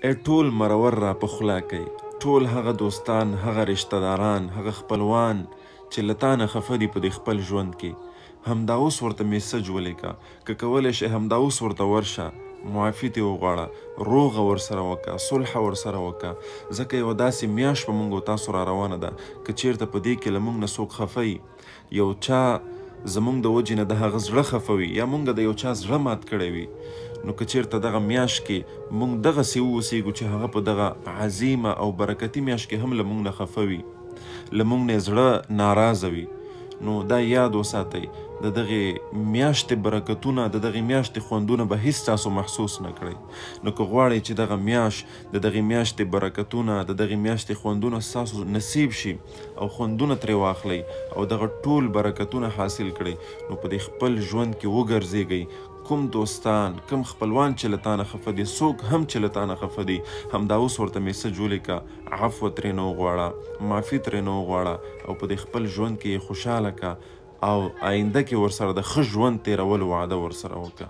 ټول مرور را په خوله کوي، ټول هغه دوستان، هغه رشته داران، هغه خپلوان چې له تا نه خفه دي په دې خپل ژوند کې، همدا اوس ورته میسج ولیکه، که کولی شي همدا اوس ورته ورشه، معافي ترې وغواړه، روغه ورسره وکړه، صلح ورسره وکړه، ځکه یوه داسې میاشت په موږ او تاسو را روانه ده که چیرته په دې کې له موږ نه څوک خفه وي، یو چا زموږ د وجې نه د هغه زړه خفه وي یا موږ د یو چا زړه مات کړی وي، نو که چیرته دغه میاشت کې موږ دغسې ووسیږو چې هغه په دغه عظیمه او برکتي میاشت کې هم له موږ نه خفه وي، له موږ نه زړه ناراضه وي، نو دا یاد وساتئ د دغې میاشتې برکتونه، د دغې میاشتې خوندونه به هیڅ تاسو محسوس نه کړئ. نو که غواړئ چې دغه میاشت د دغې میاشتې برکتونه، د دغې میاشتې خوندونه ستاسو نصیب شي او خوندونه ترې واخلئ او دغه ټول برکتونه حاصل کړئ، نو په دې خپل ژوند کې وګرځېږئ. کوم دوستان، کوم خپلوان چې له تا نه خفه دي، څوک هم چې له تا نه خفه دي، همدا اوس ورته میسج ولیکه، عفو ترې نه وغواړه، معافي ترې نه وغواړه او په دې خپل ژوند کې یې خوشحاله که او آینده کې ورسره د ښه ژوند تېرولو وعده ورسره وکړه.